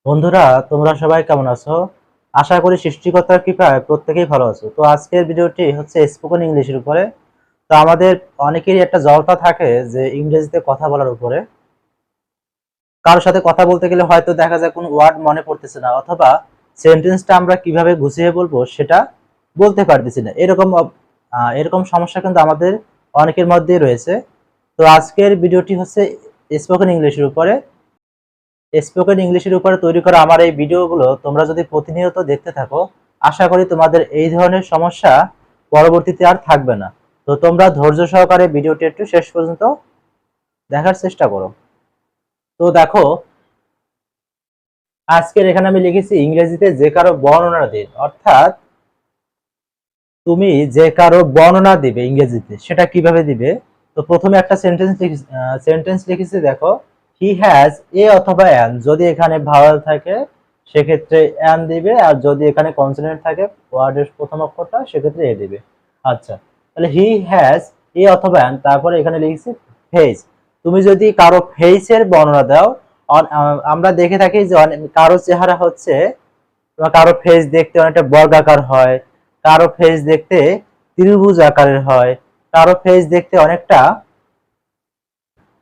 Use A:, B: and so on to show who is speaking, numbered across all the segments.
A: বন্ধুরা, তোমরা সবাই কেমন আছো? আশা করি সৃষ্টিকর্তার কৃপায় প্রত্যেকেই ভালো আছো। তো আজকের ভিডিওটি হচ্ছে স্পোকেন ইংলিশের উপরে। তো আমাদের অনেকেরই একটা জড়তা থাকে যে ইংরেজিতে কথা বলার উপরে। কারোর সাথে কথা বলতে গেলে হয়তো দেখা যায় কোনো ওয়ার্ড মনে পড়তেছে না, অথবা সেন্টেন্সটা আমরা কিভাবে গুছিয়ে বলবো সেটা বলতে পারতেছি না। এরকম সমস্যা কিন্তু আমাদের অনেকের মধ্যেই রয়েছে। তো আজকের ভিডিওটি হচ্ছে স্পোকেন ইংলিশের উপরে। স্পোকেন ইংলিশের উপরে তৈরি করা আমার এই ভিডিওগুলো তোমরা যদি প্রতিনিয়ত দেখতে থাকো, আশা করি তোমাদের এই ধরনের সমস্যা পরবর্তীতে আর থাকবে না। তো তোমরা ধৈর্য সহকারে ভিডিওটি একটু শেষ পর্যন্ত দেখার চেষ্টা করো। তো দেখো, আজকের এখানে আমি লিখেছি ইংরেজিতে যে কারো বর্ণনা দিন, অর্থাৎ তুমি যে কারো বর্ণনা দিবে ইংরেজিতে সেটা কিভাবে দিবে। তো প্রথমে একটা সেন্টেন্স লিখেছি, দেখো, হি হ্যাজ এ অথবা অ্যান। যদি এখানে ভাওয়াল থাকে সেক্ষেত্রে অ্যান দিবে, আর যদি এখানে কনসোনেন্ট থাকে ওয়ার্ডের প্রথম অক্ষরটা সেক্ষেত্রে এ দিবে। আচ্ছা, তাহলে হি হ্যাজ এ অথবা অ্যান, তারপরে এখানে লিখেছি ফেস। তুমি যদি কারো ফেসের বর্ণনা দাও, আমরা দেখে থাকি যে কারো চেহারা হচ্ছে, কারো ফেস দেখতে অনেকটা বর্গাকার হয়, কারো ফেস দেখতে ত্রিভুজ আকারের হয়, কারো ফেস দেখতে অনেকটা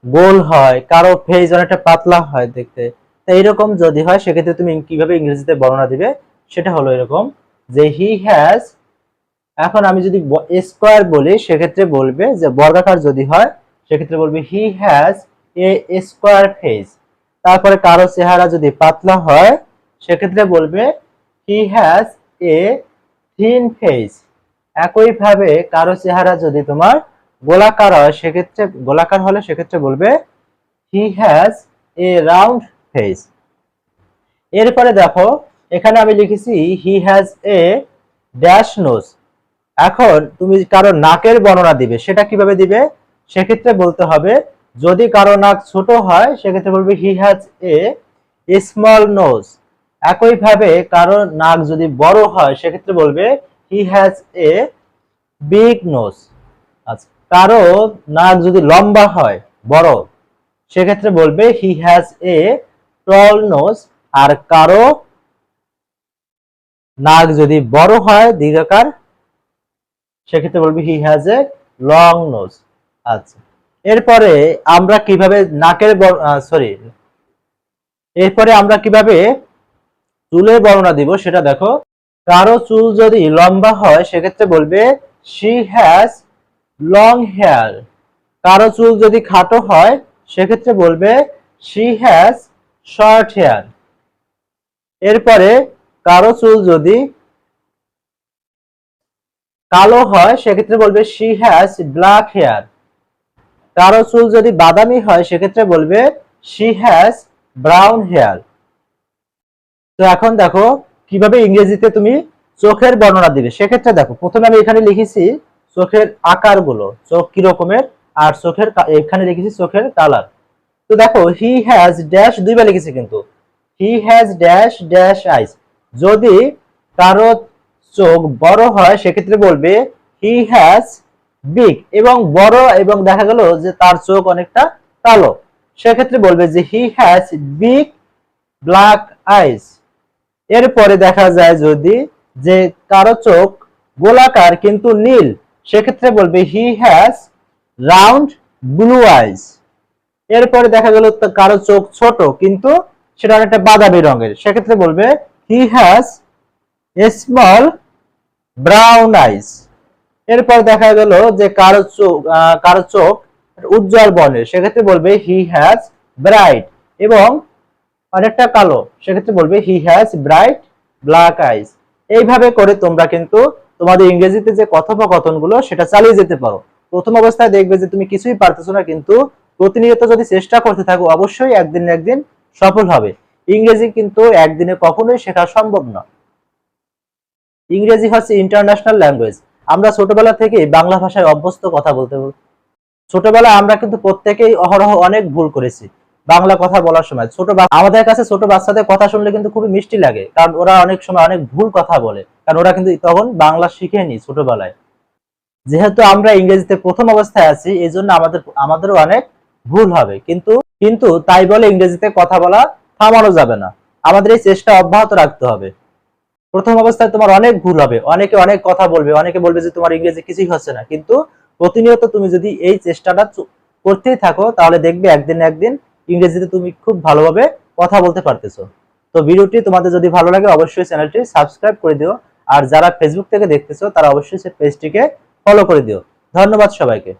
A: গোল হয়, কারো ফেস অনেকটা পাতলা হয় দেখতে। তো এইরকম যদি হয় সেক্ষেত্রে তুমি কিভাবে ইংরেজিতে বর্ণনা দিবে সেটা হলো এরকম যে হি হ্যাজ। এখন আমি যদি স্কোয়ার বলি সেক্ষেত্রে বলবে যে বর্গাকার যদি হয় সেক্ষেত্রে বলবে he has A square face. তারপরে কারো চেহারা যদি পাতলা হয় সেক্ষেত্রে বলবে he has A thin face. একইভাবে কারো চেহারা যদি তোমার গোলাকার হয় সেক্ষেত্রে গোলাকার হলে সেক্ষেত্রে বলবে he has a round face. এরপরে দেখো, এখানে আমি লিখেছি he has a dash nose. এখন তুমি কারো নাকের বর্ণনা দিবে, সেটা কিভাবে দিবে? সেক্ষেত্রে বলতে হবে, যদি কারো নাক ছোট হয় সেক্ষেত্রে বলবে he has a small nose. একইভাবে কারো নাক যদি বড় হয় সেক্ষেত্রে বলবে he has a big nose. আচ্ছা, কারো নাক যদি লম্বা হয় বড় সেক্ষেত্রে বলবে he has A ton nose. আর কারো নাক যদি বড় হয় দীর্ঘাকার সেক্ষেত্রে বলবি he has a long nose. আচ্ছা, এরপরে আমরা কিভাবে এরপরে আমরা কিভাবে চুলের বর্ণনা দিব সেটা দেখো। কারো চুল যদি লম্বা হয় সেক্ষেত্রে বলবে শি হ্যাজ লং হেয়ার। কারো চুল যদি খাটো হয় সেক্ষেত্রে বলবে শি হ্যাজ শর্ট হেয়ার। এরপরে কারো চুল যদি কালো হয় সেক্ষেত্রে বলবে শি হ্যাজ ব্ল্যাক হেয়ার। কারো চুল যদি বাদামি হয় সেক্ষেত্রে বলবে শি হ্যাজ ব্রাউন হেয়ার। তো এখন দেখো কিভাবে ইংরেজিতে তুমি চোখের বর্ণনা দিবে। সেক্ষেত্রে দেখো, প্রথমে আমি এখানে লিখেছি চোখের আকারগুলো, চোখ কি রকমের, আর এখানে লিখেছি চোখের কালার। তো দেখো, হি হ্যাজ ড্যাশ দুইবার লিখেছি, কিন্তু হি হ্যাজ ড্যাশ ড্যাশ আইস। যদি কারো চোখ বড় হয় সেক্ষেত্রে বলবে হি হ্যাজ বিগ, এবং বড় এবং দেখা গেল যে তার চোখ অনেকটা কালো সেক্ষেত্রে বলবে যে হি হ্যাজ বিগ ব্ল্যাক আইস। এরপরে দেখা যায় যদি যে কারো চোখ গোলাকার কিন্তু নীল সেক্ষেত্রে বলবে হি হ্যাজ রাউন্ড ব্লু আইস। এরপরে দেখা গেল কারো চোখ ছোট কিন্তু সেটা অনেকটা বাদামি রঙের সেক্ষেত্রে বলবে he has small brown eyes. এরপর দেখা গেল যে কারো চোখ উজ্জ্বল বর্ণের সেক্ষেত্রে বলবে হি হ্যাজ ব্রাইট, এবং অনেকটা কালো সেক্ষেত্রে বলবে হি হ্যাজ ব্রাইট ব্ল্যাক আইস। এইভাবে করে তোমরা কিন্তু তোমাদের ইংরেজিতে যে কথোপকথনগুলো সেটা চালিয়ে যেতে পারো। প্রথম অবস্থায় দেখবে যে তুমি কিছুই পারতেছো না, কিন্তু প্রতিনিয়ত যদি চেষ্টা করতে থাকো অবশ্যই একদিন না একদিন সফল হবে। ইংরেজি কিন্তু একদিনে কখনোই শেখা সম্ভব না। ইংরেজি হচ্ছে ইন্টারন্যাশনাল ল্যাঙ্গুয়েজ। আমরা ছোটবেলা থেকে বাংলা ভাষায় অভ্যস্ত কথা বলতে। ছোটবেলায় আমরা কিন্তু প্রত্যেকেই অহরহ অনেক ভুল করেছি বাংলা কথা বলার সময়। আমাদের কাছে ছোট বাচ্চাদের কথা শুনলে কিন্তু খুবই মিষ্টি লাগে, কারণ ওরা অনেক সময় অনেক ভুল কথা বলে, কারণ ওরা কিন্তু তখন বাংলা শিখেনি ছোটবেলায়। যেহেতু আমরা ইংরেজিতে প্রথম অবস্থায় আছি এই জন্য আমাদেরও অনেক ভুল হবে, কিন্তু কিন্তু তাই বলে ইংরেজিতে কথা বলা থামানো যাবে না। আমাদের এই চেষ্টা অব্যাহত রাখতে হবে। প্রথম অবস্থায় তোমার অনেক ভুল হবে, অনেকে অনেক কথা বলবে, অনেকে বলবে যে তোমার ইংরেজি কিছুই হচ্ছে না, কিন্তু প্রতিনিয়ত তুমি যদি এই চেষ্টাটা করতেই থাকো তাহলে দেখবে একদিন না একদিন ইংরেজিতে তুমি খুব ভালোভাবে কথা বলতে পারতেছো। তো ভিডিওটি তোমাদের যদি ভালো লাগে অবশ্যই চ্যানেলটি সাবস্ক্রাইব করে দিও, আর যারা ফেসবুক থেকে দেখতেছো তারা অবশ্যই পেজটিকে ফলো করে দিও। ধন্যবাদ সবাইকে।